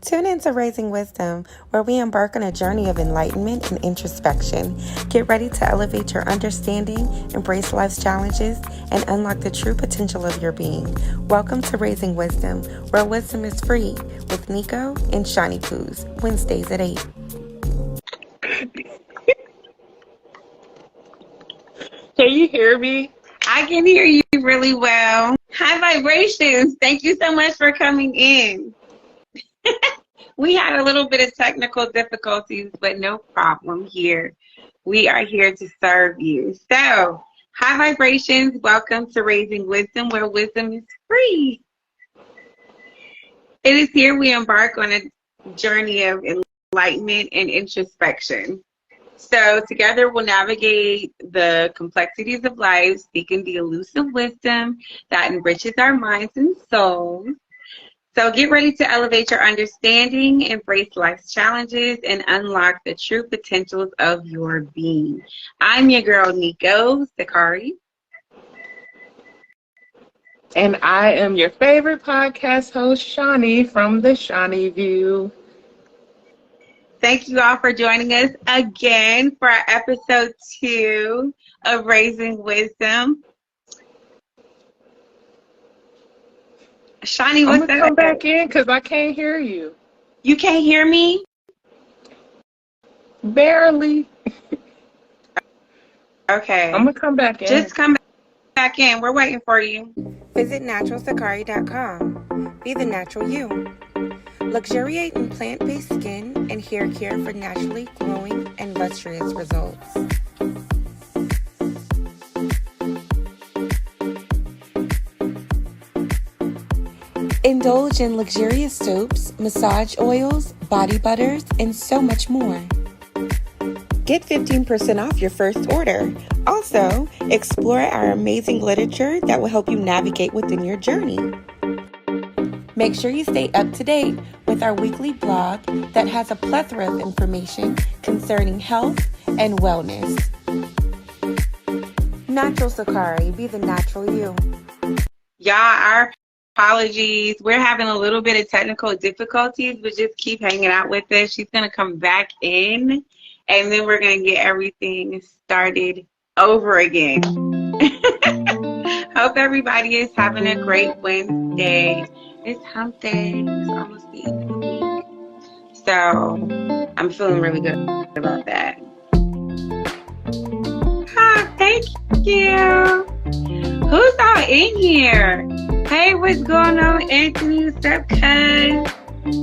Tune in to Raising Wisdom, where we embark on a journey of enlightenment and introspection. Get ready to elevate your understanding, embrace life's challenges, and unlock the true potential of your being. Welcome to Raising Wisdom, where wisdom is free, with Nico and Shawnee Poos, Wednesdays at 8. Can you hear me? I can hear you really well. High vibrations. Thank you so much for coming in. We had a little bit of technical difficulties, but no problem here. We are here to serve you. So, high vibrations. Welcome to Raising Wisdom, where wisdom is free. It is here we embark on a journey of enlightenment and introspection. So together we'll navigate the complexities of life, seeking the elusive wisdom that enriches our minds and souls. So get ready to elevate your understanding, embrace life's challenges, and unlock the true potentials of your being. I'm your girl, Nico Sakari. And I am your favorite podcast host, Shawnee, from the Shawnee View. Thank you all for joining us again for our episode 2 of Raising Wisdom. Shawnee, what's that? I'm going to come back in because I can't hear you. You can't hear me? Barely. Okay. I'm going to come back in. Just come back in. We're waiting for you. Visit naturalsakari.com. Be the natural you. Luxuriate in plant-based skin and hair care for naturally glowing and lustrous results. Indulge in luxurious soaps, massage oils, body butters, and so much more. Get 15% off your first order. Also, explore our amazing literature that will help you navigate within your journey. Make sure you stay up to date with our weekly blog that has a plethora of information concerning health and wellness. Natural Sakari, be the natural you. Y'all, our apologies. We're having a little bit of technical difficulties, but just keep hanging out with us. She's going to come back in, and then we're going to get everything started over again. Hope everybody is having a great Wednesday. It's hump day. It's almost the end of the week. So I'm feeling really good about that. Thank you. Who's all in here? Hey, what's going on, Anthony? What's up, cuz?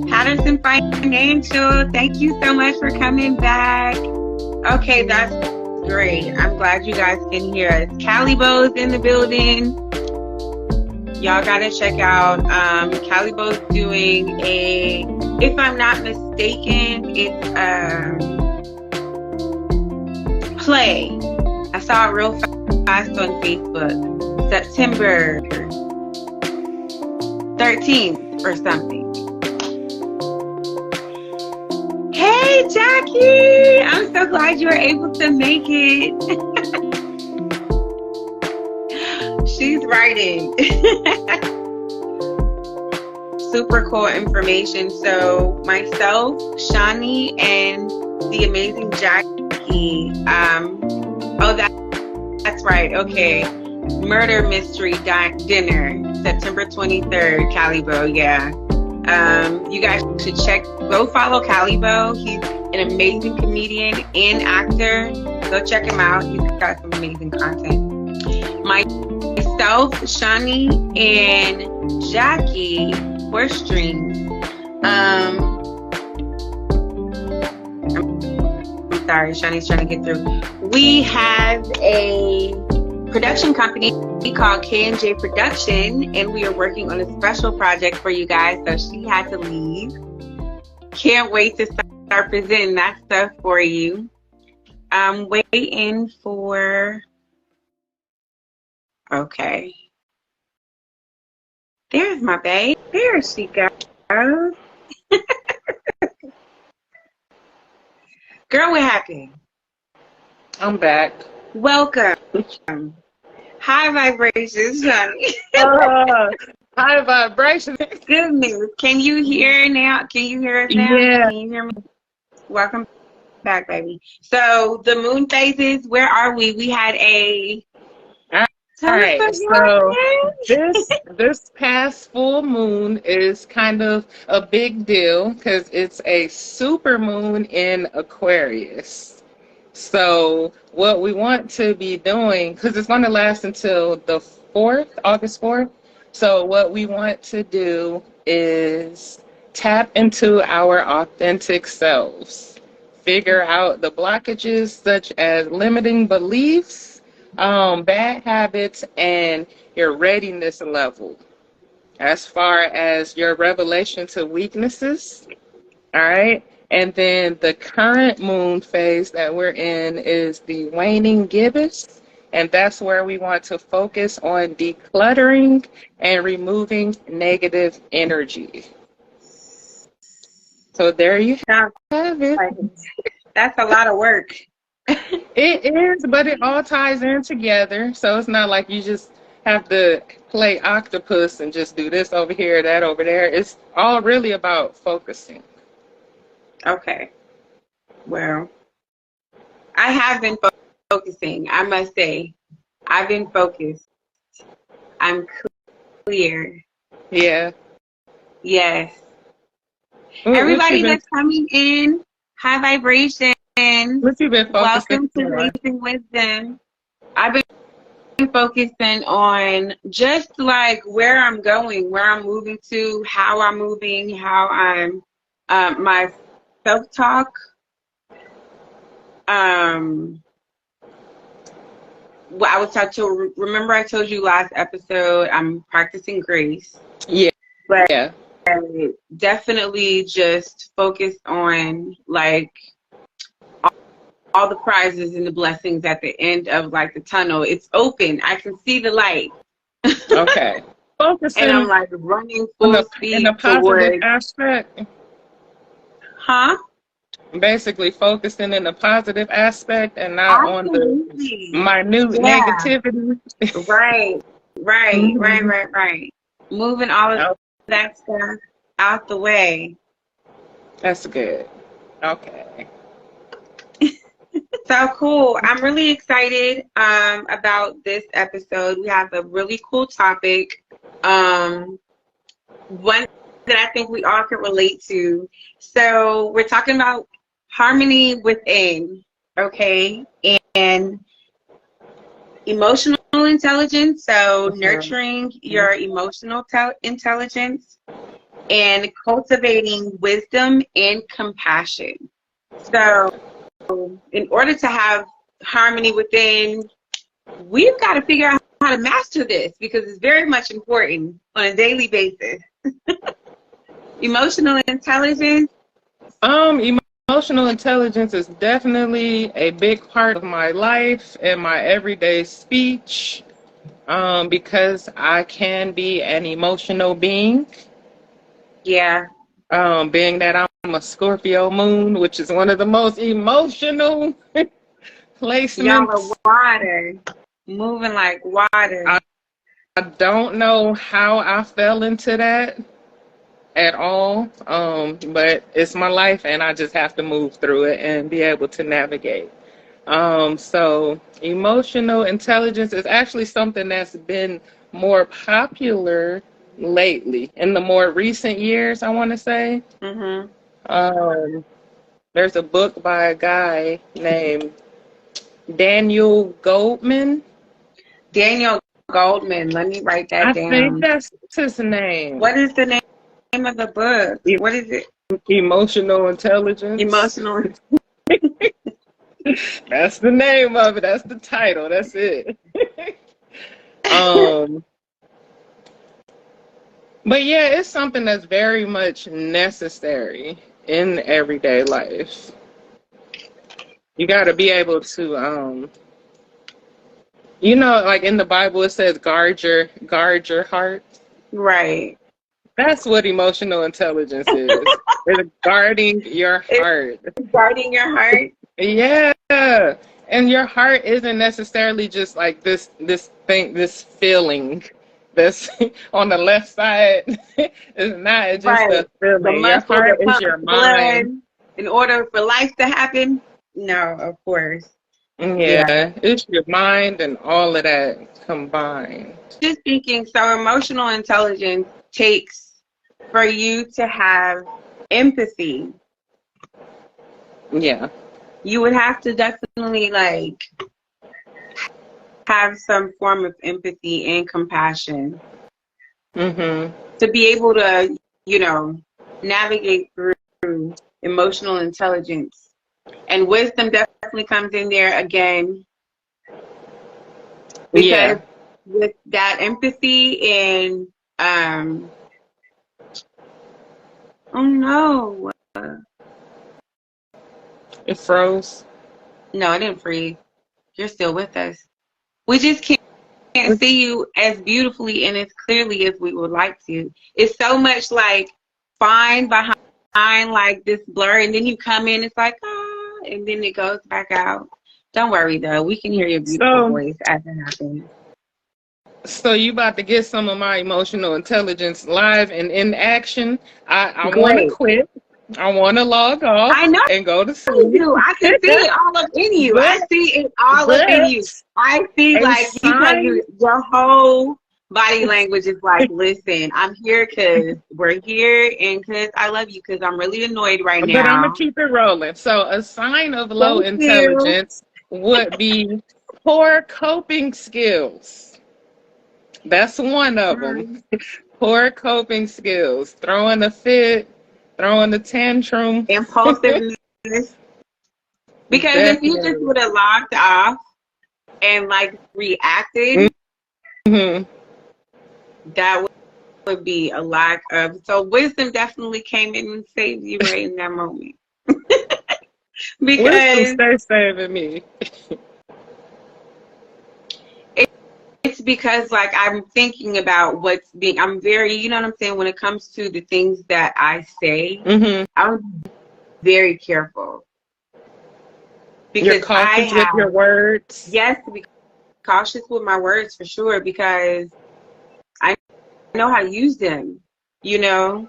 Patterson Financial, thank you so much for coming back. Okay, that's great. I'm glad you guys can hear us. Calibo's in the building. Y'all gotta check out Calibo's doing a, if I'm not mistaken, it's a play. I saw it real fast on Facebook. September 13th or something. Hey Jackie! I'm so glad you were able to make it. She's writing. Super cool information. So myself, Shawnee, and the amazing Jackie. That's right. Okay. Murder Mystery Dinner, September 23rd, Calibo. Yeah. You guys should go follow Calibo. He's an amazing comedian and actor. Go check him out. He's got some amazing content. Myself, Shawnee, and Jackie were streams. I'm sorry, Shawnee's trying to get through. We have a production company called K&J Production, and we are working on a special project for you guys, so she had to leave. Can't wait to start presenting that stuff for you. I'm waiting for... Okay. There's my babe. There she goes. Girl, what happened? I'm back. Welcome. High vibrations, honey. High vibration. Goodness. Can you hear now? Can you hear us now? Yeah. Can you hear me? Welcome back, baby. So the moon phases, where are we? We had a All tell us right. about So this past full moon is kind of a big deal because it's a super moon in Aquarius. So what we want to be doing, because it's going to last until the 4th, August 4th. So what we want to do is tap into our authentic selves, figure out the blockages such as limiting beliefs, bad habits, and your readiness level as far as your revelation to weaknesses. All right. And then the current moon phase that we're in is the waning gibbous. And that's where we want to focus on decluttering and removing negative energy. So there you Sounds have it. like that's a lot of work. It is, but it all ties in together. So it's not like you just have to play octopus and just do this over here, that over there. It's all really about focusing. Okay. Well, I have been focusing, I must say. I've been focused. I'm clear. Yeah. Yes. What Everybody you been, that's coming in, high vibration. what you been focusing Welcome to on? Raising Wisdom. I've been focusing on just like where I'm going, where I'm moving to, how I'm moving, how I'm my self-talk. Well, remember I told you last episode I'm practicing grace. Yeah. But Yeah. definitely just focus on like all the prizes and the blessings at the end of like the tunnel. It's open. I can see the light. Okay. Focusing And I'm like running in full the speed positive towards. aspect. Huh? Basically focusing in the positive aspect and not on the Absolutely. minute Yeah. negativity. Right. Mhm. Right. Moving all of Oh, that stuff out the way. that's good. Okay. So cool. I'm really excited about this episode. We have a really cool topic. One that I think we all can relate to. So we're talking about harmony within, okay? And emotional intelligence. So nurturing your emotional intelligence and cultivating wisdom and compassion. So in order to have harmony within, we've got to figure out how to master this because it's very much important on a daily basis. Emotional intelligence. Emotional intelligence is definitely a big part of my life and my everyday speech. Because I can be an emotional being. Yeah. Being that I'm a Scorpio moon, which is one of the most emotional placements. Y'all are water. Moving like water. I don't know how I fell into that at all, but it's my life and I just have to move through it and be able to navigate. So emotional intelligence is actually something that's been more popular lately in the more recent years, I want to say. Mm-hmm. There's a book by a guy named Daniel Goldman. Daniel Goldman. Let me write that down. I think that's his name. What is the name of the book? What is it? Emotional Intelligence. Emotional. That's the name of it. That's the title. That's it. But yeah, it's something that's very much necessary in everyday life. You got to be able to, like in the Bible it says guard your heart. Right. That's what emotional intelligence is. It's guarding your heart. It's guarding your heart. Yeah. And your heart isn't necessarily just like this feeling. that's on the left side. It's not just Right. a The feeling. Your muscle that heart is pumps your the blood mind. in order for life to happen. No, of course. Yeah. Yeah, it's your mind and all of that combined. Just thinking, so emotional intelligence takes for you to have empathy. Yeah. You would have to definitely like have some form of empathy and compassion Mhm. to be able to, you know, navigate through emotional intelligence. And wisdom definitely comes in there again because Yeah. with that empathy and oh no, It froze. no, I didn't freeze. You're still with us. We just can't see you as beautifully and as clearly as we would like to. It's so much like fine behind like this blur, and then you come in, it's like ah, and then it goes back out. Don't worry though, we can hear your beautiful So, voice as it happens. so you about to get some of my emotional intelligence live and in action. I want to Great. quit. I want to log off I know and go to you sleep. do. I can see it all up in you. I but see it all up in you. but I see a like because sign. your whole body language is like, listen, I'm here because we're here and because I love you because I'm really annoyed right But I'm gonna now. keep it rolling. So a sign of low Thank you. intelligence would be poor coping skills. That's one of them. Mhm. Poor coping skills. Throwing a fit, throwing a tantrum. Impulsiveness. Because if you just Definitely. would have locked off and like reacted, Hmm. that would be a lack of. So wisdom definitely came in and saved you right in that moment. Wisdom Because stay saving me. it's because like I'm thinking about what's being, I'm very, you know what I'm saying, when it comes to the things that I say, Hmm. I'm very careful You're because I cautious with your have, words. yes, to be cautious with my words for sure because I know how to use them, you know,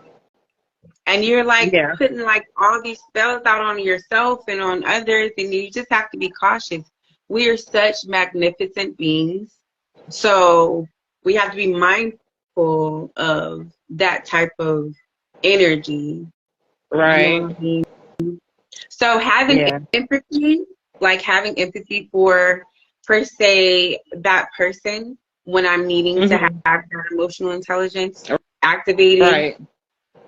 and you're like Yeah. putting like all these spells out on yourself and on others, and you just have to be cautious. We are such magnificent beings, so we have to be mindful of that type of energy. You know Right. what I mean? So having Yeah. empathy, like having empathy for per se that person when I'm needing to have Hmm. that emotional intelligence activated. Right.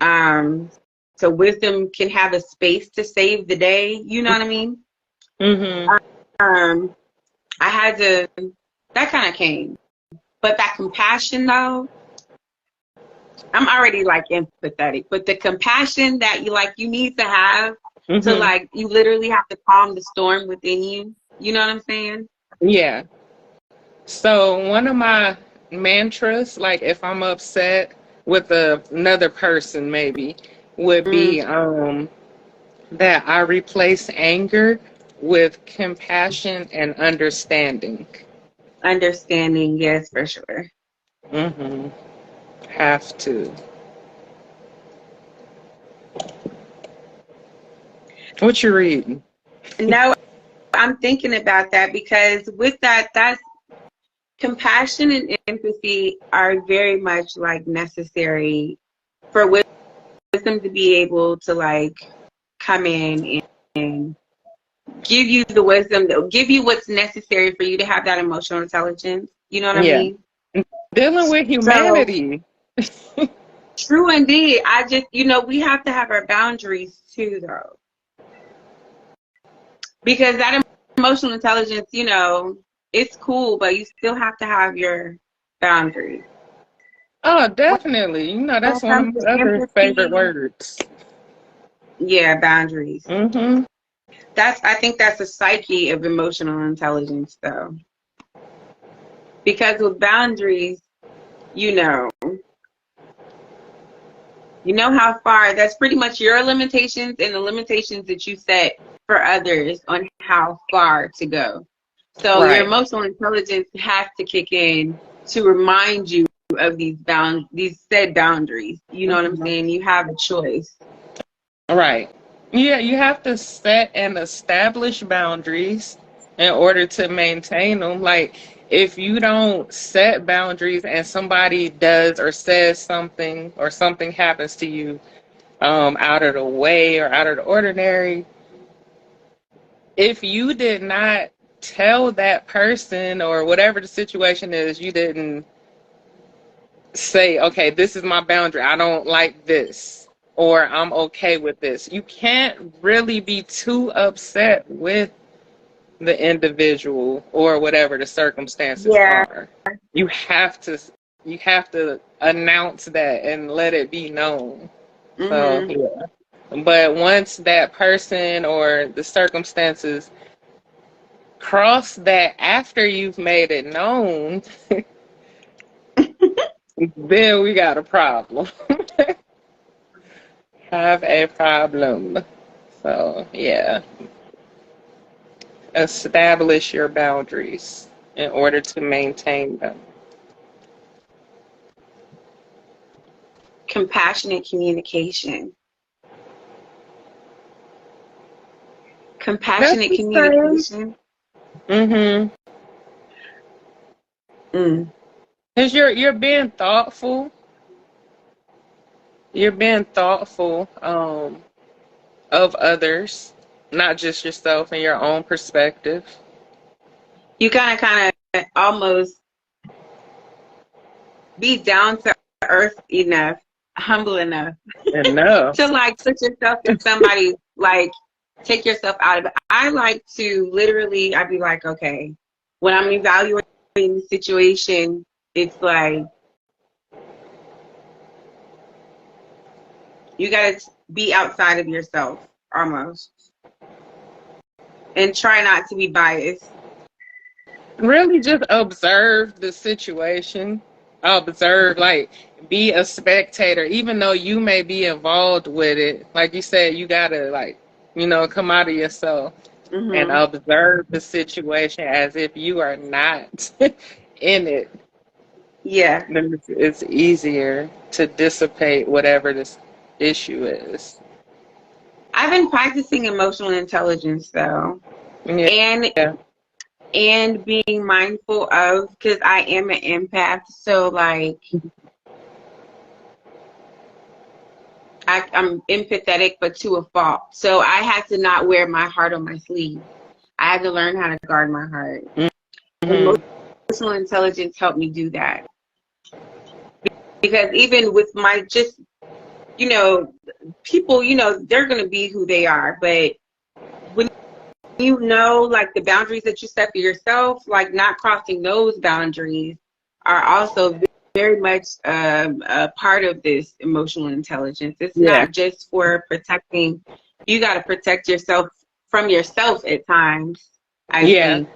Um, so wisdom can have a space to save the day. You know what I mean? Hmm. Um, I had to. That kind of came, but that compassion though, I'm already like empathetic. But the compassion that you like, you need to have to Hmm. like, you literally have to calm the storm within you. You know what I'm saying? Yeah. So one of my mantras, like if I'm upset with another person, maybe would Mm, be that I replace anger with compassion and understanding. understanding, yes, for sure. Hmm. Have to. What you reading? No, I'm thinking about that because with that, that's compassion and empathy are very much like necessary for wisdom to be able to like come in and give you the wisdom that will give you what's necessary for you to have that emotional intelligence. You know what I Yeah. mean? Dealing with So humanity. true indeed. I just, you know, we have to have our boundaries too though. Because that emotional intelligence, you know, it's cool, but you still have to have your boundaries. Oh, When definitely. when That's it one comes of to my other favorite empathy, words. yeah, boundaries. Hmm. That's I think that's the psyche of emotional intelligence though. Because with boundaries, you know how far that's pretty much your limitations and the limitations that you set for others on how far to go. So your Right. emotional intelligence has to kick in to remind you of these said boundaries. You know what I'm saying? You have a choice. Right. Yeah, you have to set and establish boundaries in order to maintain them. Like, if you don't set boundaries and somebody does or says something or something happens to you out of the way or out of the ordinary, if you did not tell that person or whatever the situation is, you didn't say, okay, this is my boundary. I don't like this, or I'm okay with this. You can't really be too upset with the individual or whatever the circumstances Yeah. are. You have to announce that and let it be known. So yeah. But once that person or the circumstances cross that after you've made it known, then we got a problem. Have a problem. So, yeah. Establish your boundaries in order to maintain them. Compassionate communication. Compassionate communication. Mm-hmm. Because you're being thoughtful. You're being thoughtful of others, not just yourself and your own perspective. You kind of almost be down to earth enough, humble enough to like put yourself in somebody, like take yourself out of it. I like to literally, I'd be like, okay, when I'm evaluating the situation, it's like, you got to be outside of yourself almost and try not to be biased. Really just observe the situation. Observe, like, be a spectator, even though you may be involved with it. Like you said, you gotta, like, come out of yourself and observe the situation as if you are not in it. Yeah. Then it's easier to dissipate whatever this issue is. I've been practicing emotional intelligence though. Yeah. And being mindful of, because I am an empath, so like I'm empathetic, but to a fault. So I had to not wear my heart on my sleeve. I had to learn how to guard my heart. Emotional intelligence helped me do that. Because even with my just, people, they're going to be who they are. But when like the boundaries that you set for yourself, like not crossing those boundaries are also very much a part of this emotional intelligence. It's not just for protecting. You got to protect yourself from yourself at times, I think.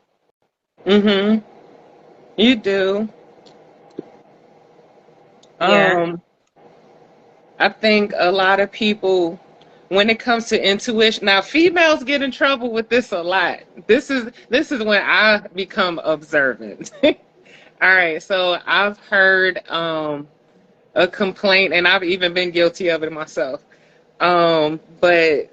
You do. Yeah. I think a lot of people, when it comes to intuition, now females get in trouble with this a lot. This is when I become observant. All right, so I've heard a complaint, and I've even been guilty of it myself. But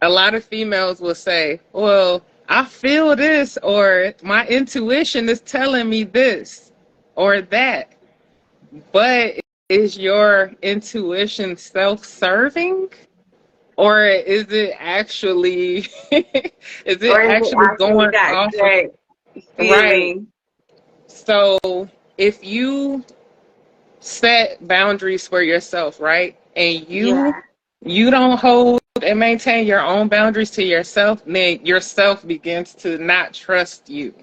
a lot of females will say, well, I feel this, or my intuition is telling me this or that. But is your intuition self-serving? Or is it actually going off of, right? So if you set boundaries for yourself, right, and you don't hold and maintain your own boundaries to yourself, then yourself begins to not trust you.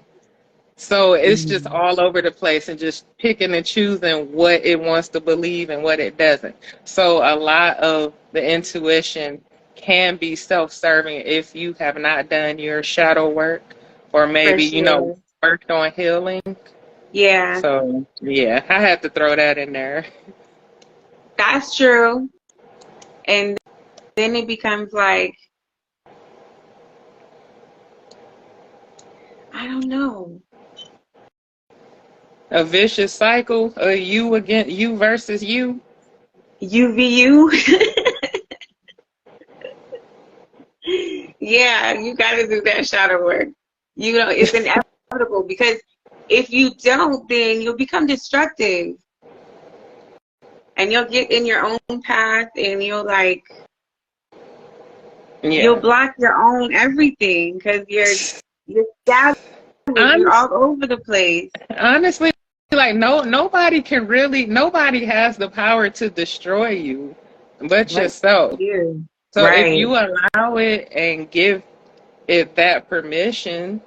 So it's just all over the place and just picking and choosing what it wants to believe and what it doesn't. So a lot of the intuition can be self-serving if you have not done your shadow work, or maybe, worked on healing. Yeah. So, yeah, I had to throw that in there. That's true. And then it becomes like, I don't know. A vicious cycle of you versus you. UVU. Yeah, you got to do that shadow work. You know, it's inevitable because if you don't, then you'll become destructive. And you'll get in your own path and you'll you'll block your own everything because you're scattered. You're all over the place. Honestly, like nobody has the power to destroy you but yourself. So if you allow it and give it that permission,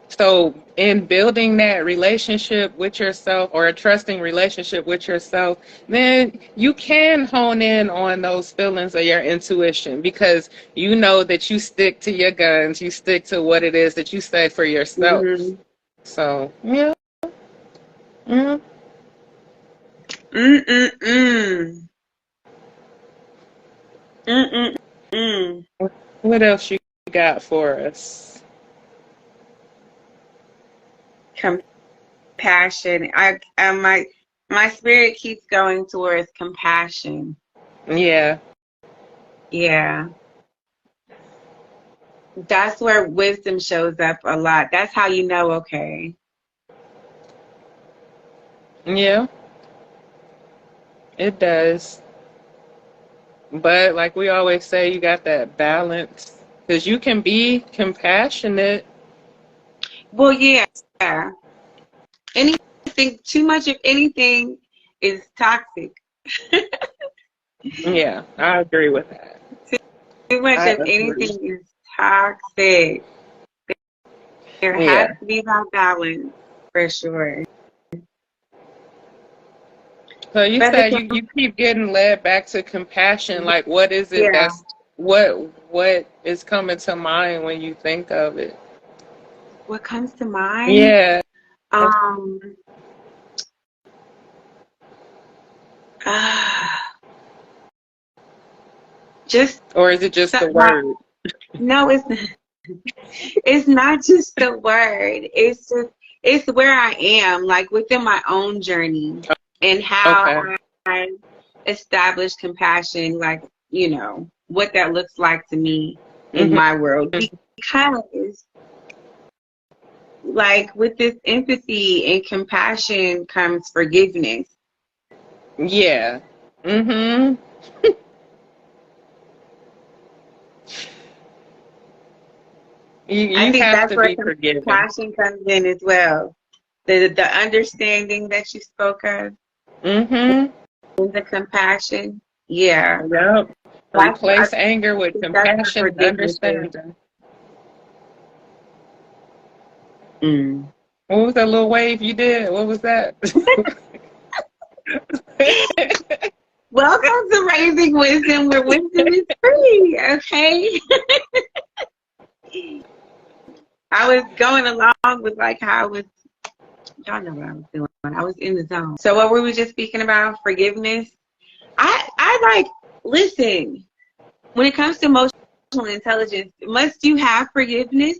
so in building that relationship with yourself or a trusting relationship with yourself, then you can hone in on those feelings of your intuition because you know that you stick to your guns, you stick to what it is that you say for yourself. Mm-hmm. So, yeah. Mm. What else you got for us? Compassion. My spirit keeps going towards compassion. Yeah. Yeah. That's where wisdom shows up a lot. That's how you know, okay. Yeah. It does. But like we always say, you got that balance because you can be compassionate. Well, yeah. Anything, too much of anything is toxic. Yeah, I agree with that. Too much of anything is toxic. There has to be that balance for sure. So you said you keep getting led back to compassion. Like, what is it that's what is coming to mind when you think of it? What comes to mind? Yeah. Just or is it just the word? No, it's not just the word. It's where I am, like within my own journey and how I establish compassion, like, you know, what that looks like to me in my world. Because like with this empathy and compassion comes forgiveness. Yeah. Mm-hmm. I think that's where compassion comes in as well. The understanding that you spoke of. Mm-hmm. And the compassion. Yeah. Yep. Replace anger with compassion and understanding. What was that little wave you did? What was that? Welcome to Raising Wisdom, where wisdom is free, okay? I was going along with like how I was, y'all know what I was doing. I was in the zone. So what were we just speaking about? Forgiveness. I listen, when it comes to emotional intelligence, must you have forgiveness?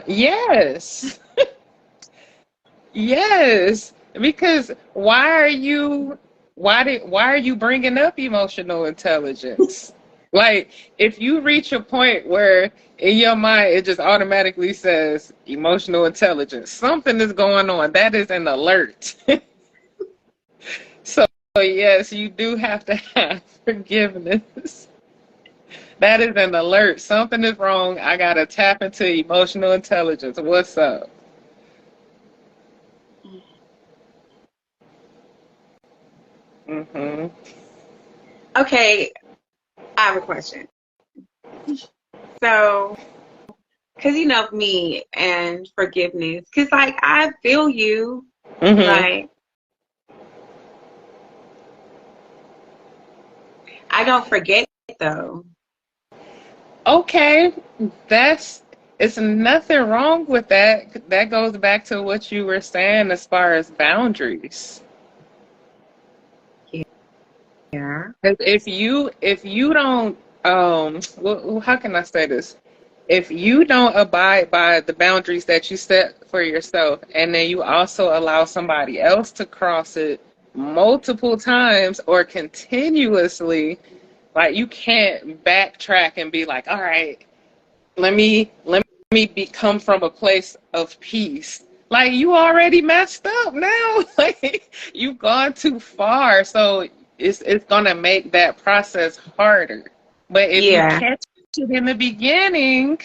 Yes. Yes. Because why are you bringing up emotional intelligence? Like, if you reach a point where in your mind it just automatically says emotional intelligence, something is going on. That is an alert. So yes, you do have to have forgiveness. That is an alert. Something is wrong. I gotta tap into emotional intelligence. What's up? Mm-hmm. Okay, I have a question. So, because you know me and forgiveness, because like I feel you, like I don't forget though. Okay, it's nothing wrong with that. That goes back to what you were saying as far as boundaries. Yeah. If you don't, how can I say this? if you don't abide by the boundaries that you set for yourself, and then you also allow somebody else to cross it multiple times or continuously, like you can't backtrack and be like, all right, let me come from a place of peace. Like you already messed up now. Like you've gone too far. So it's gonna make that process harder. But if you Yeah. catch it in the beginning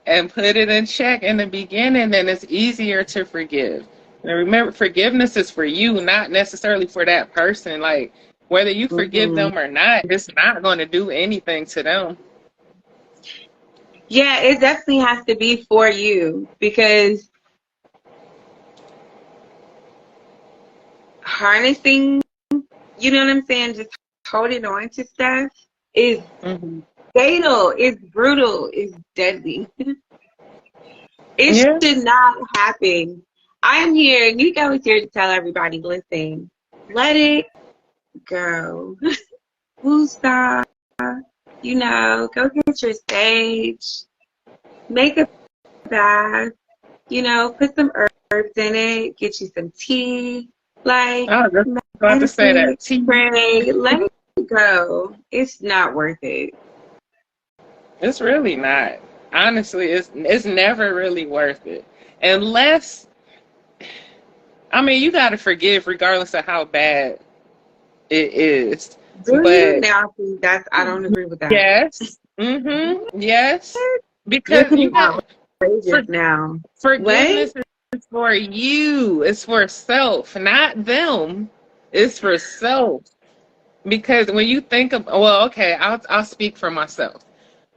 and put it in check in the beginning, then it's easier to forgive. And remember, forgiveness is for you, not necessarily for that person. Like whether you forgive Hmm. them or not, it's not going to do anything to them. Yeah, it definitely has to be for you because harnessing, you know what I'm saying, just holding on to stuff is Hmm. fatal, it's brutal, it's deadly. It Yeah. should not happen. I'm here, Nico is here to tell everybody, listen, let it go. Woosah, go get your sage, make a bath, put some herbs in it, get you some tea, like I was just about to say meditate, that. Tea. pray, let it go. It's not worth it. It's really not. Honestly, it's never really worth it. Unless, I mean, you got to forgive regardless of how bad it is. Do you? But Now, see, I don't agree with that. yes, yes, You're because you getting got for, outrageous now. What? forgiveness is for you. It's for self, not them. It's for self. Because when you think of, well, okay, I'll speak for myself.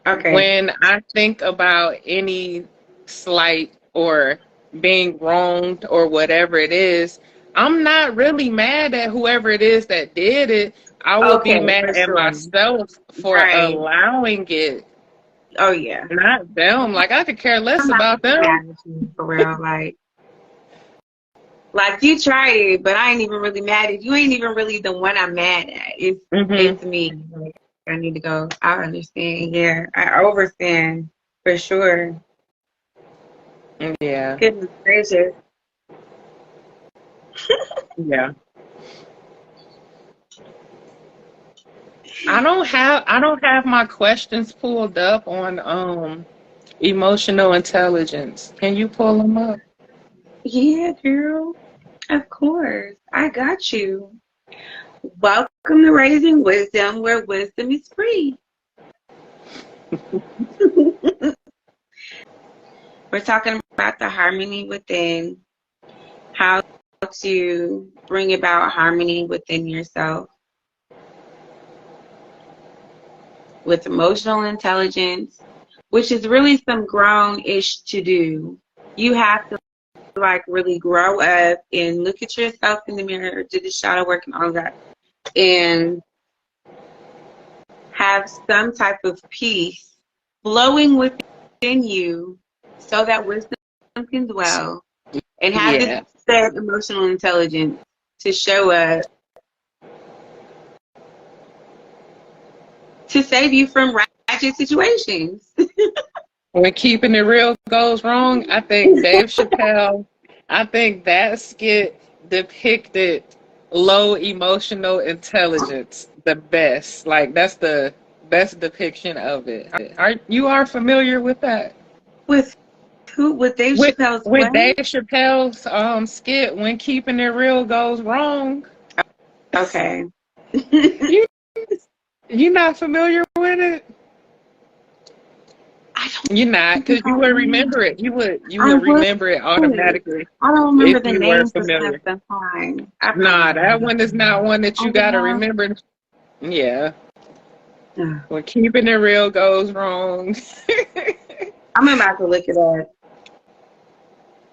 Okay. When I think about any slight or being wronged or whatever it is, I'm not really mad at whoever it is that did it. I will be Okay, for mad at sure. myself for Right. allowing it, Oh, yeah. not them. Like I could care less I'm not about them. mad at you, for real. Like you tried it, but I ain't even really mad at you. Ain't even really the one I'm mad at. It's Hmm. me. Like, I need to go. I understand. Yeah, I overstand for sure. Yeah, Goodness gracious. yeah. I don't have my questions pulled up on emotional intelligence. Can you pull them up? Yeah, girl. Of course. I got you. Welcome to Raising Wisdom, where wisdom is free. We're talking about the harmony within, how to bring about harmony within yourself with emotional intelligence, which is really some grown-ish to do. You have to really grow up and look at yourself in the mirror, do the shadow work and all that, and have some type of peace flowing within you so that wisdom can dwell and have the Yeah. said emotional intelligence to show up to save you from ratchet situations. When keeping it real goes wrong, I think that skit depicted low emotional intelligence the best. Like that's the best depiction of it. Are familiar with that? With who? With Dave With Chappelle's with what? Dave Chappelle's skit when keeping it real goes wrong. Okay. You you not familiar with it? I You're not, don't think because I you would am. remember it. You I would would. remember it automatically I don't if remember the you were names of stuff familiar. sometimes. I promise Nah, that you. one is not one that you Oh, gotta no. remember. Yeah. Ugh. When keeping it real goes wrong. I'm about to look it up.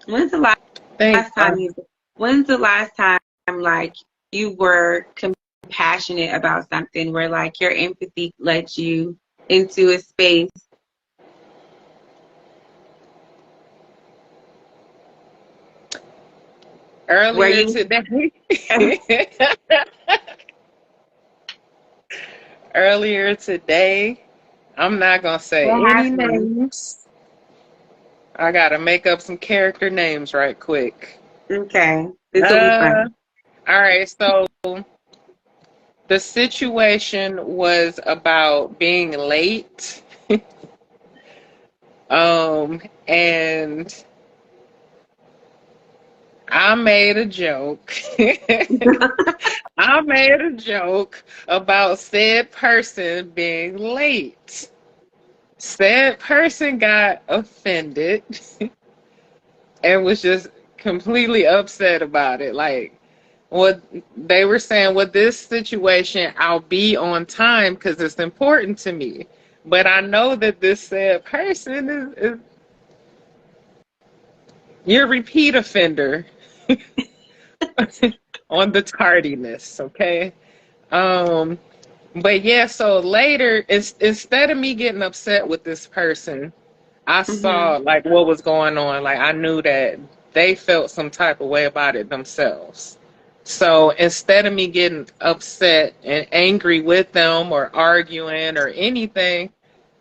When's the last Thank last time you when's the last time like you were compassionate about something where like your empathy led you into a space where earlier you today. Earlier today, I'm not gonna say What any happened? names. I gotta make up some character names right quick. Okay. This will be Uh, fun. all right. So the situation was about being late. And I made a joke. I made a joke about said person being late. Said person got offended and was just completely upset about it. Like, what they were saying, with this situation, I'll be on time because it's important to me. But I know that this said person is you're a repeat offender on the tardiness, okay? Um, but yeah, so later, instead of me getting upset with this person, I Hmm. saw like what was going on. Like I knew that they felt some type of way about it themselves. So instead of me getting upset and angry with them or arguing or anything,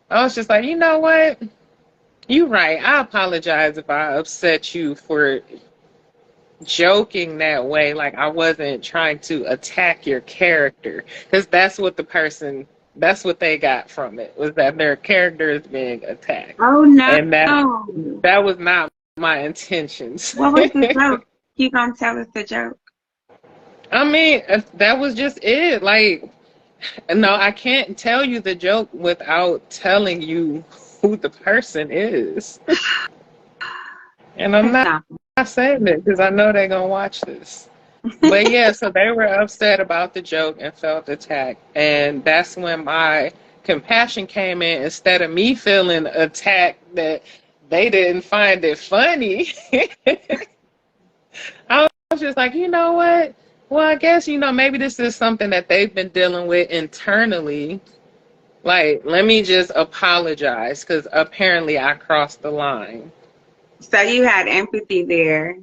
I was just like, you know what? You right. I apologize if I upset you for joking that way. Like I wasn't trying to attack your character. Because that's what they got from it, was that their character is being attacked. Oh And no. that was not my intentions. What was the joke? You gonna tell us the joke? I mean, that was just it. Like, no, I can't tell you the joke without telling you who the person is. And I'm That's not not. saying it because I know they're going to watch this. But yeah, so they were upset about the joke and felt attacked. And that's when my compassion came in. Instead of me feeling attacked that they didn't find it funny, I was just like, you know what? Well, I guess, maybe this is something that they've been dealing with internally. Like, let me just apologize because apparently I crossed the line. So you had empathy there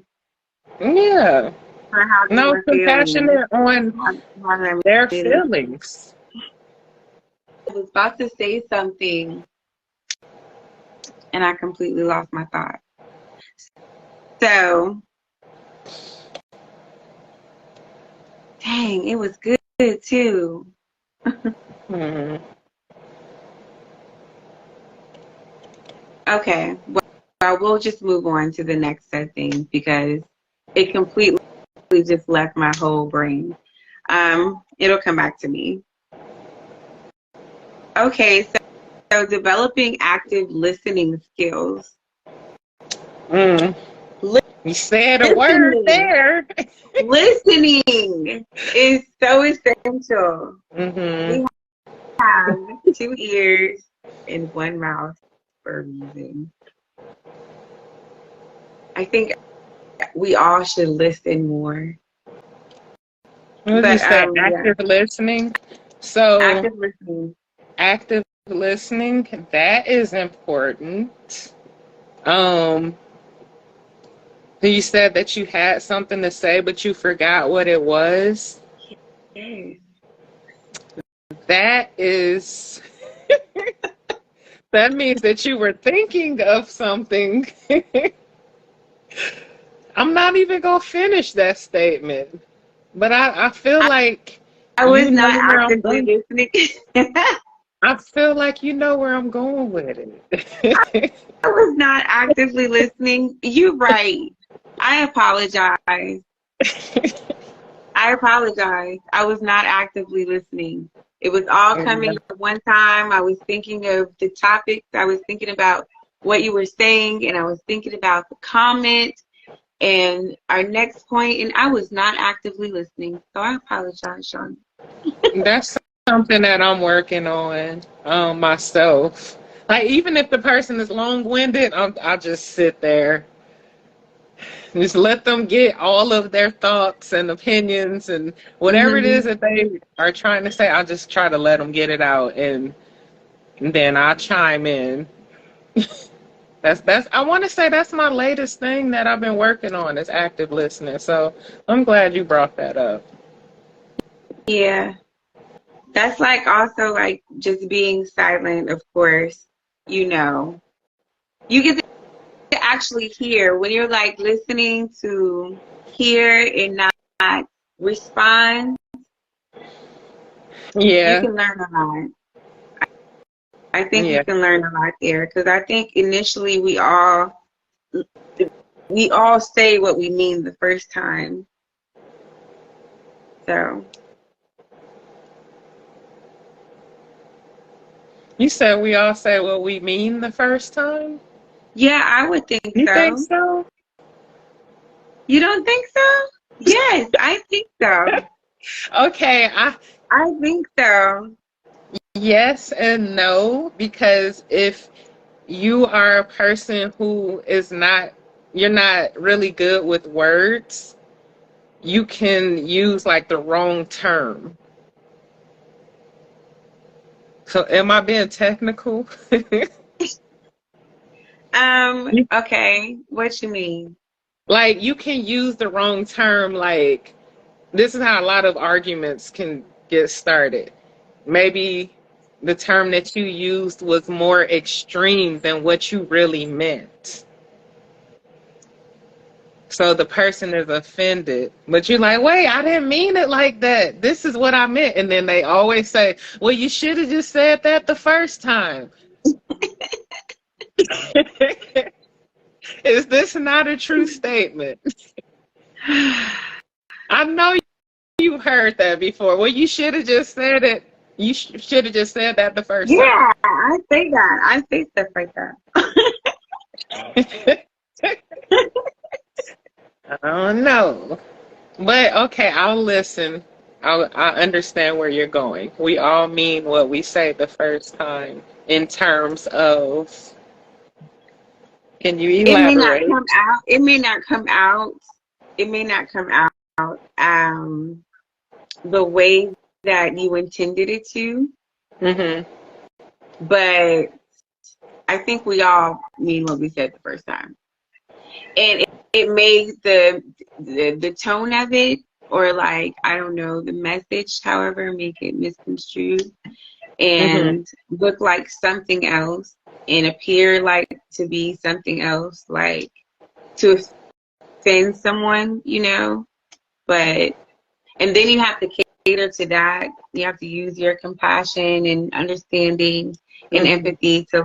Yeah. for how they No, were feeling. compassionate on How they their made them. feelings. I was about to say something and I completely lost my thought. So, dang, it was good too. Hmm. Okay, well, we'll just move on to the next set thing because it completely just left my whole brain. It'll come back to me. Okay, so developing active listening skills. Mm. You said a word Listening, there. listening is so essential. Hmm. We have 2 ears and 1 mouth for a reason. I think we all should listen more. What did you But say? yeah, Active listening. So, active listening. active listening, that is important. Um, you said that you had something to say, but you forgot what it was. Yes. That is, that means that you were thinking of something. I'm not even gonna finish that statement, but I feel like I you was know not where I'm actively going. listening. I feel like you know where I'm going with it. I was not actively listening. You're right. I apologize. I apologize. I was not actively listening. It was all coming at one time. I was thinking of the topics. I was thinking about what you were saying, and I was thinking about the comment and our next point, and I was not actively listening. So I apologize, Sean. That's something that I'm working on myself. Like even if the person is long-winded, I'll just sit there, just let them get all of their thoughts and opinions and whatever it is Hmm. that they are trying to say. I'll just try to let them get it out, and then I'll chime in. That's I want to say that's my latest thing that I've been working on is active listening. So I'm glad you brought that up. Yeah. That's like also like just being silent, of course, You get to actually hear when you're like listening to hear and not respond, you Yeah, can learn a lot. I think you yeah. can learn a lot there because I think initially we all say what we mean the first time. So You said we all say what we mean the first time? yeah, I would think You think so. so? You don't think so? Yes, I think so. Okay, I think so. yes and no, because if you are a person who is not, you're not really good with words, you can use like the wrong term. So am I being technical? Okay. What you mean? Like you can use the wrong term. Like this is how a lot of arguments can get started. Maybe the term that you used was more extreme than what you really meant. So the person is offended, but you're like, wait, I didn't mean it like that. This is what I meant. And then they always say, well, you should have just said that the first time. Is this not a true statement? I know you heard that before. Well, you should have just said it. You should have just said that the first time. Yeah, I say that. I say stuff like that. I don't know. But okay, I'll listen. I understand where you're going. We all mean what we say the first time in terms of. Can you It may not elaborate? come out. It may not come out. It may not come out the way that you intended it to. Mm-hmm. But I think we all mean what we said the first time. And it made the tone of it, or like, I don't know, the message, however, make it misconstrued Mm-hmm. and look like something else and appear like to be something else, like to offend someone. But, and then you have to cater to that. You have to use your compassion and understanding and Mm-hmm. empathy to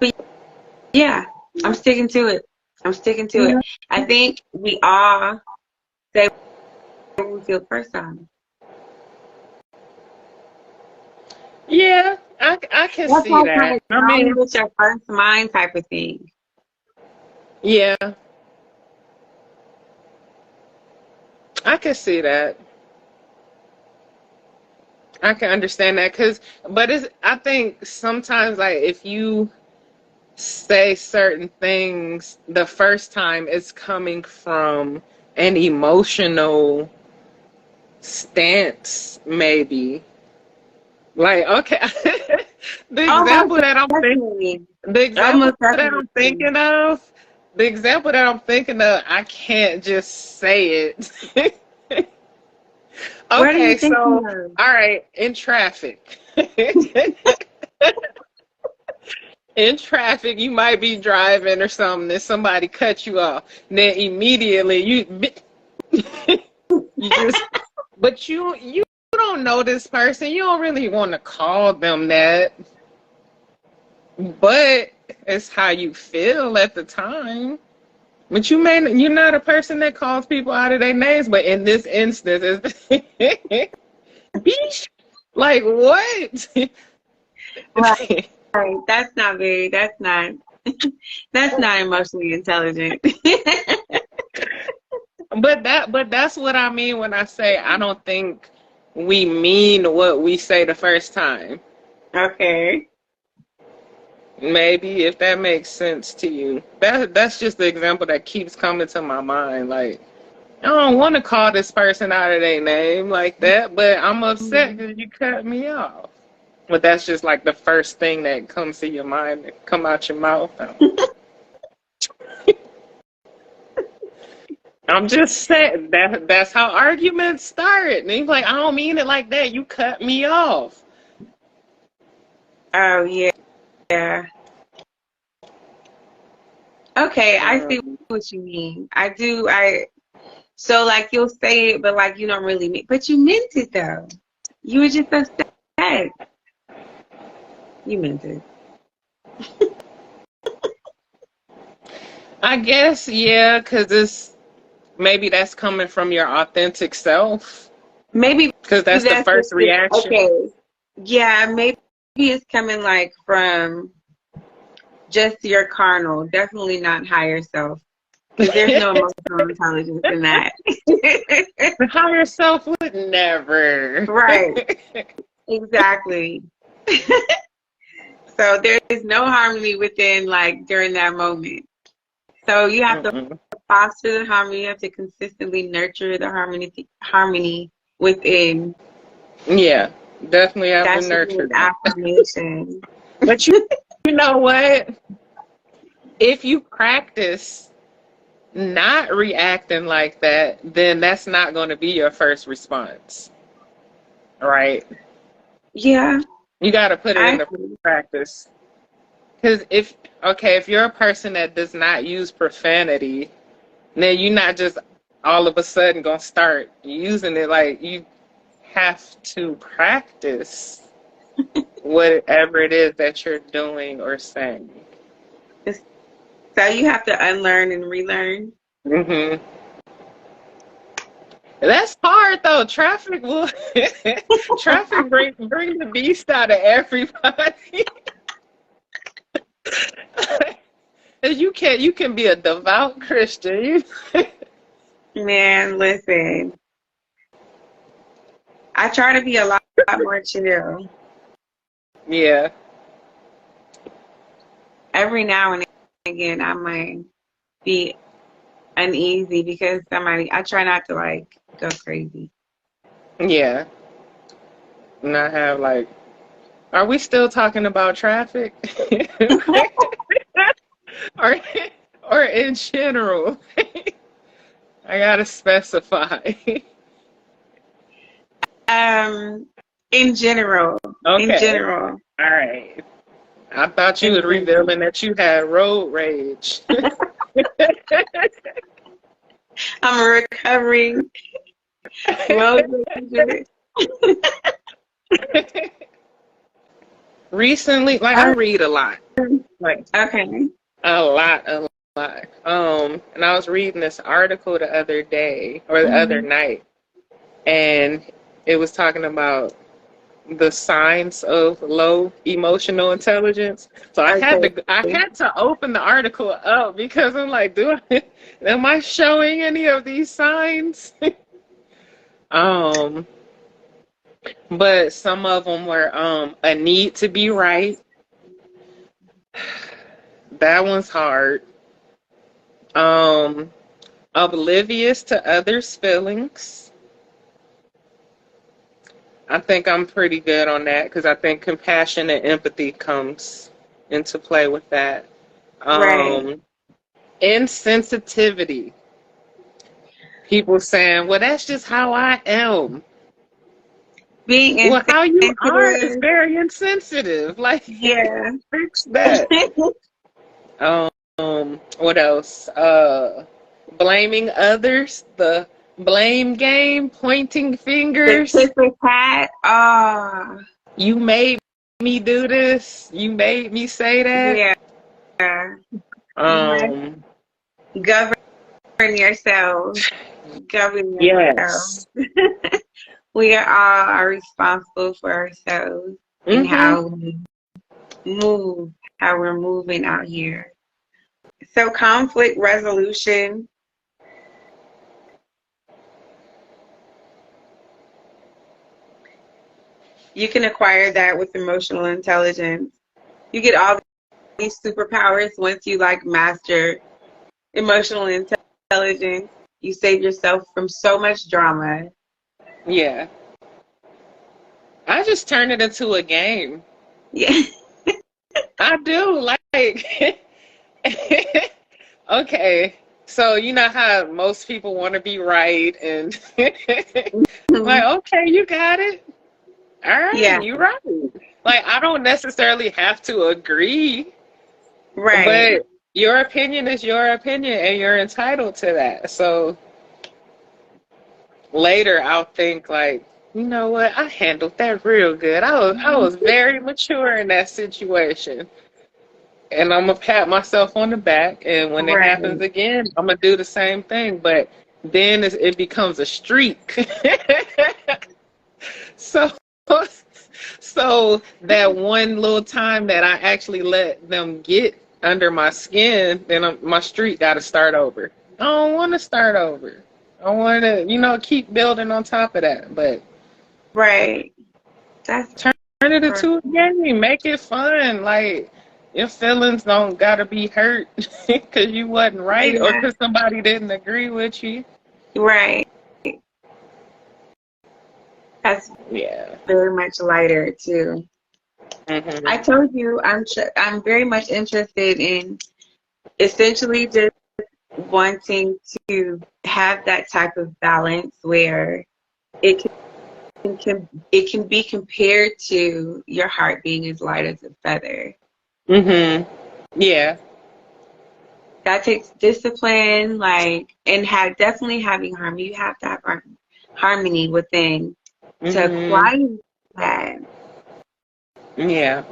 but yeah, I'm sticking to it. I'm sticking to it. Yeah. I think we all say what we feel the first time. Yeah, I can That's see like kind that. of I going mean, with your first mind type of thing. yeah, I can see that. I can understand that but I think sometimes like if you say certain things the first time, it's coming from an emotional stance, maybe. Like, okay, the Almost example that I'm thinking, definitely. the example Almost that I'm definitely. thinking of, the example that I'm thinking of, I can't just say it. What are you Okay, thinking so of? all right, in traffic. In traffic, you might be driving or something, and somebody cut you off. And then immediately you just, but you don't know this person. You don't really want to call them that, but it's how you feel at the time. But you're not a person that calls people out of their names. But in this instance, it's Beesh. Like what? Right. That's not that's not emotionally intelligent. But that's what I mean when I say I don't think we mean what we say the first time. Okay. Maybe if that makes sense to you. That's just the example that keeps coming to my mind. Like I don't want to call this person out of their name like that, but I'm upset Mhm. because you cut me off. But that's just like the first thing that comes to your mind, that come out your mouth. I'm just saying that's how arguments start. And he's like, I don't mean it like that. You cut me off. Oh yeah. Yeah. Okay, I see what you mean. I do. So like you'll say it, but like you don't really mean. But you meant it though. You were just upset. You meant it. I guess, yeah, because maybe that's coming from your authentic self. Maybe Because that's the first reaction. okay. Yeah, maybe it's coming like from just your carnal, definitely not higher self. Because there's no emotional intelligence in that. The higher self would never. Right. Exactly. So there is no harmony within, like, during that moment. So you have to foster the harmony. You have to consistently nurture the harmony within. Yeah, definitely have That to should be nurture an that. affirmation. But you know what? If you practice not reacting like that, then that's not going to be your first response. Right? Yeah. You got to put it into agree. practice. Because if you're a person that does not use profanity, then you're not just all of a sudden going to start using it. Like, you have to practice whatever it is that you're doing or saying. So you have to unlearn and relearn. Mm-hmm. That's hard though. Traffic will bring the beast out of everybody. You can be a devout Christian. Man, listen. I try to be a lot more chill. Yeah. Every now and again, I might be uneasy because I try not to like go crazy. Yeah. And I have like, are we still talking about traffic? or in general? I gotta specify. In general. Okay. In general. All right. I thought you were revealing that you had road rage. I'm a recovering road rager. Recently, like I read a lot. Like okay. a lot. And I was reading this article the other day or the other night, and it was talking about the signs of low emotional intelligence. So I had to open the article up because I'm like, am I showing any of these signs? But some of them were a need to be right. That one's hard. Oblivious to others' feelings. I think I'm pretty good on that because I think compassion and empathy comes into play with that. Right. Insensitivity. People saying, well, that's just how I am. Being insensitive. Well, how you are is very insensitive. Like, yeah. Fix that. What else? Blaming others. The blame game, pointing fingers. The tit for tat. You made me do this. You made me say that. Yeah. Govern yourselves. Govern yourselves. We are responsible for ourselves and how we move, how we're moving out here. So conflict resolution. You can acquire that with emotional intelligence. You get all these superpowers once you like master emotional intelligence. You save yourself from so much drama. Yeah. I just turn it into a game. Yeah. I do. Like, okay. So you know how most people want to be right and like, okay, you got it. All right, Yeah, you're right. Like I don't necessarily have to agree, right, but your opinion is your opinion and you're entitled to that. So later I'll think like, you know what, I handled that real good. I was very mature in that situation. And I'm gonna pat myself on the back, and when it happens right, again, I'm gonna do the same thing. But then it becomes a streak. So, so that one little time that I actually let them get under my skin, then my streak got to start over. I don't want to start over. I want to, keep building on top of that. But right. That's turn it correct. into a game. Make it fun. Like your feelings don't gotta be hurt because you wasn't right or Yeah, because somebody didn't agree with you. right. That's Yeah. very much lighter too. I Hmm. told you I'm very much interested in essentially just wanting to have that type of balance where it it can be compared to your heart being as light as a feather. Hmm. Yeah. That takes discipline, like, and have definitely having harmony. You have to have harmony within to Hmm. acquire that. Yeah.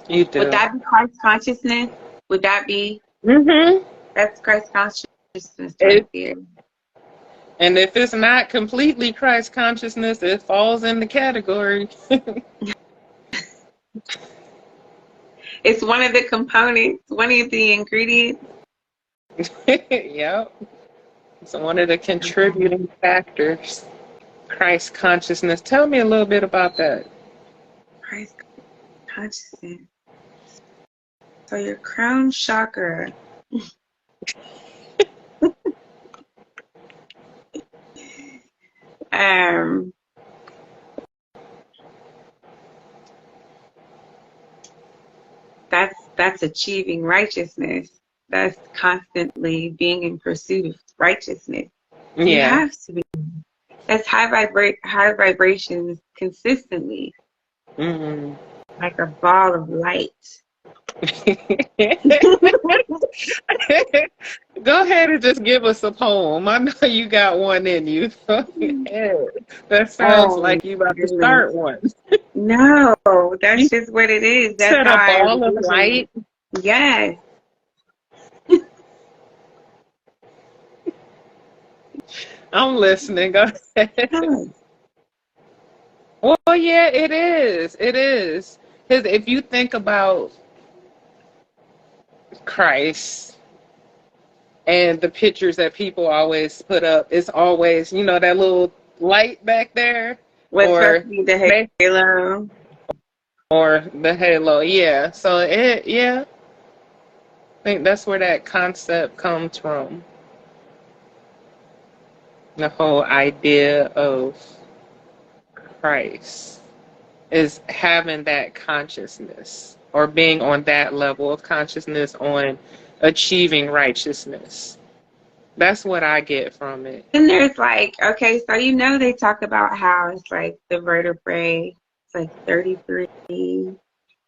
You Would do. that be Christ consciousness? Would that be Hmm. that's Christ consciousness right It, there? and if it's not completely Christ consciousness, it falls in the category. It's one of the components, one of the ingredients. Yep. It's one of the contributing factors. Christ consciousness. Tell me a little bit about that. Christ consciousness. So your crown chakra. Um, that's achieving righteousness. That's constantly being in pursuit of righteousness. You Yeah. have to be. That's high vibrations consistently, Hmm. like a ball of light. Go ahead and just give us a poem. I know you got one in you. Go ahead. That sounds Oh like you about to goodness. start one. No, that's You just what it is. That's said how a I ball of envision light. it. Yes. I'm listening. Go ahead. Yes. Well, yeah, it is. It is. Because if you think about Christ and the pictures that people always put up, it's always, that little light back there, What's supposed or to be the they, halo? or the halo. Yeah. So yeah, I think that's where that concept comes from. The whole idea of Christ is having that consciousness or being on that level of consciousness on achieving righteousness. That's what I get from it. And there's like, okay, so they talk about how it's like the vertebrae, it's like 33, and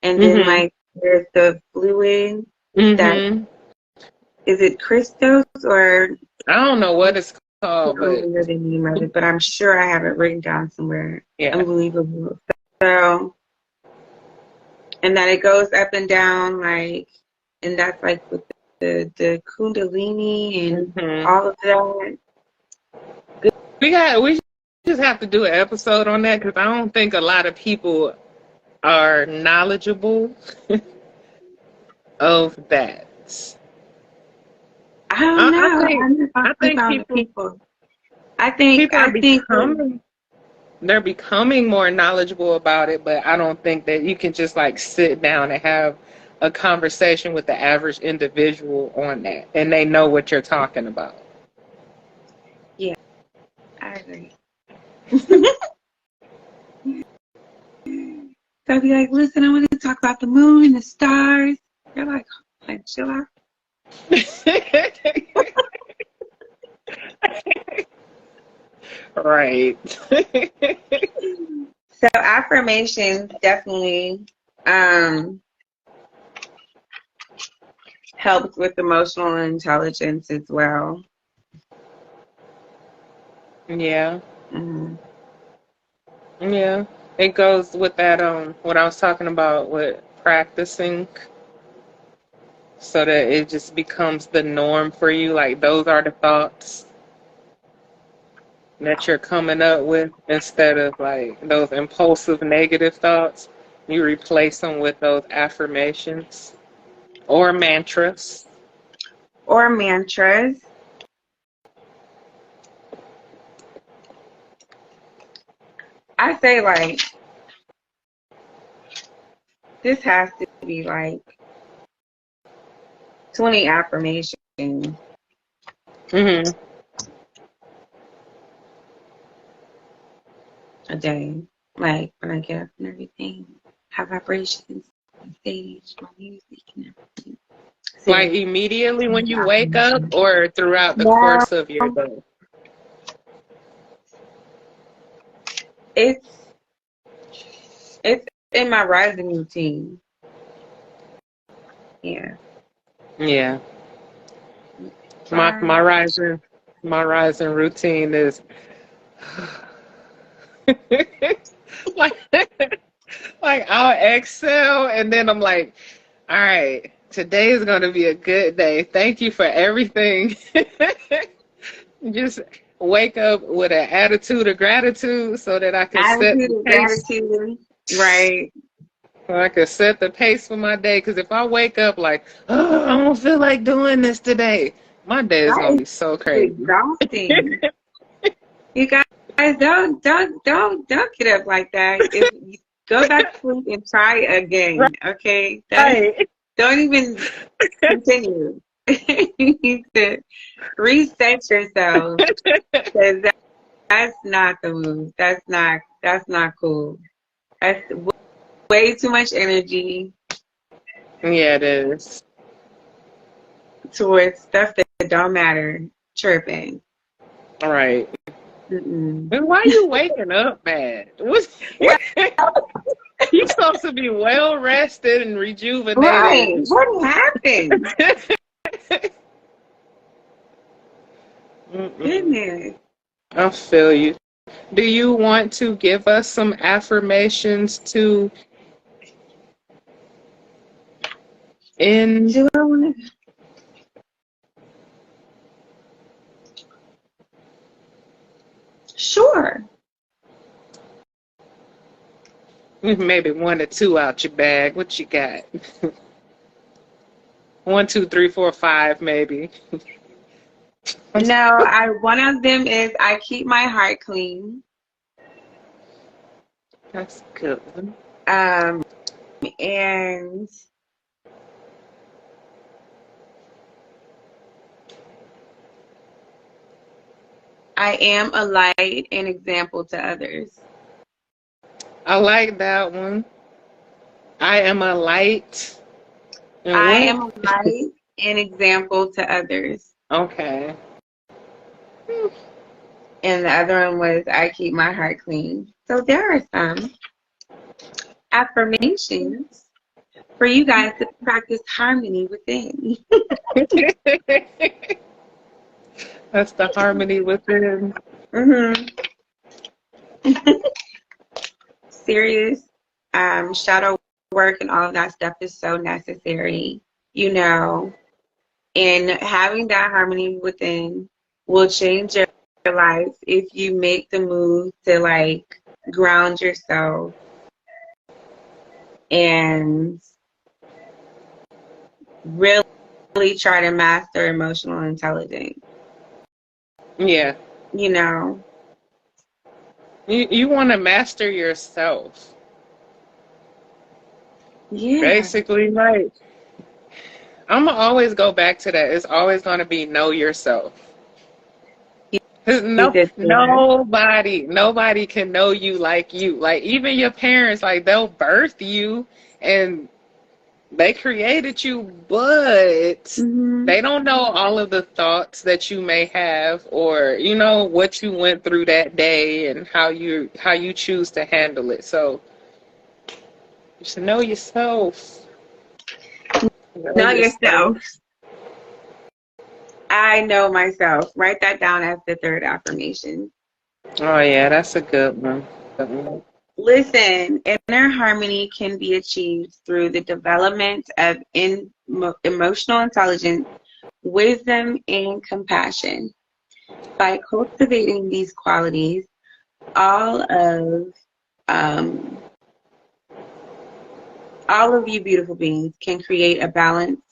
then Mhm. like there's the fluid that Mhm. is it crystals or I don't know I what it's can't called, but remember the name of it, but I'm sure I have it written down somewhere. yeah. Unbelievable. So, and that it goes up and down like, and that's like with the kundalini and Mhm. all of that. We just have to do an episode on that because I don't think a lot of people are knowledgeable of that. I don't I know. think I never I speak think on the people people. people are I think becoming they're becoming more knowledgeable about it, but I don't think that you can just like sit down and have a conversation with the average individual on that and they know what you're talking about. yeah, I agree. So I'd be like, listen, I want to talk about the moon and the stars. They're like chill out. Right. So affirmations definitely um helps with emotional intelligence as well. Yeah. Mhm. Yeah. It goes with that what I was talking about with practicing so that it just becomes the norm for you. Like those are the thoughts that you're coming up with instead of like those impulsive negative thoughts. You replace them with those affirmations or mantras. Or mantras. I say like this has to be like 20 affirmations Hmm. a day. Like when I get up and everything, have vibrations on stage, my music and everything. Like Say immediately when you wake up affirmations. or throughout the Now course of your day. it's it's in my rising routine. Yeah. Yeah. My my Rise. rising my rising routine is like like I'll exhale and then I'm like, all right, today is gonna be a good day. Thank you for everything. Just wake up with an attitude of gratitude so that I can set Attitude the of pace. gratitude. Right. So I can set the pace for my day. Because if I wake up like, oh, I don't feel like doing this today, my day is That gonna is be so crazy. exhausting. You guys don't get up like that. If you go back to sleep and try again, okay? That Right. don't even continue. You need to reset yourself because that's not the move. That's not cool. That's way too much energy Yeah, it is. towards stuff that don't matter. Chirping. All right. Mm-mm. And why you waking up mad? What? You supposed to be well rested and rejuvenated. Right. What happened? Mm-mm. Goodness. I feel you. Do you want to give us some affirmations to end? Do I want to? Sure. Maybe one or two out your bag. What you got? One, two, three, four, five, maybe. No, one of them is I keep my heart clean. That's good. Um, and I am a light and example to others. I like that one. I am a light. And I what? am a light and example to others. Okay. And the other one was I keep my heart clean. So there are some affirmations for you guys to practice harmony within. That's the harmony within. Mm-hmm. Serious shadow work and all of that stuff is so necessary, you know, and having that harmony within will change your life if you make the move to like ground yourself and really try to master emotional intelligence, Yeah. you know. You want to master yourself. Yeah, Basically, right. I'm gonna always go back to that. It's always gonna be know yourself. 'Cause you did that. nobody can know you like you. Like even your parents, like they'll birth you and they created you, but Mhm. they don't know all of the thoughts that you may have, or what you went through that day and how you choose to handle it. So you should know yourself. Know yourself. I know myself. Write that down as the third affirmation. Oh yeah, that's a good one. Listen, inner harmony can be achieved through the development of emotional intelligence, wisdom, and compassion. By cultivating these qualities, all of you beautiful beings can create a balanced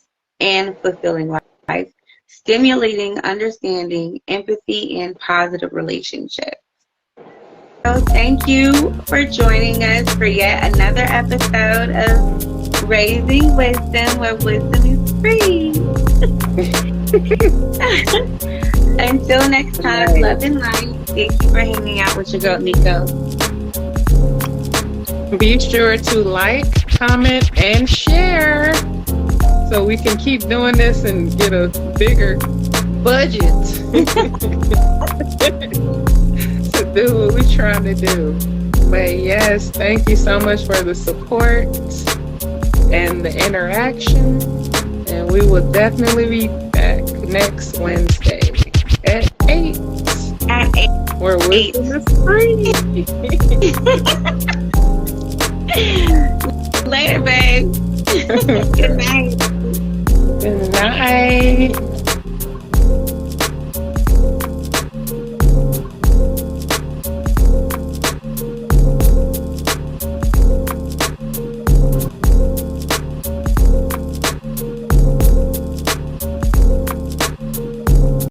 and fulfilling life, stimulating understanding, empathy, and positive relationships. So thank you for joining us for yet another episode of Raising Wisdom, where wisdom is free. Until next time, love and light. Thank you for hanging out with your girl, Nico. Be sure to like, comment, and share so we can keep doing this and get a bigger budget to do what we're trying to do. But yes, thank you so much for the support and the interaction. And we will definitely be back next Wednesday at 8. At 8. Where wisdom is free. Later, babe. Good night.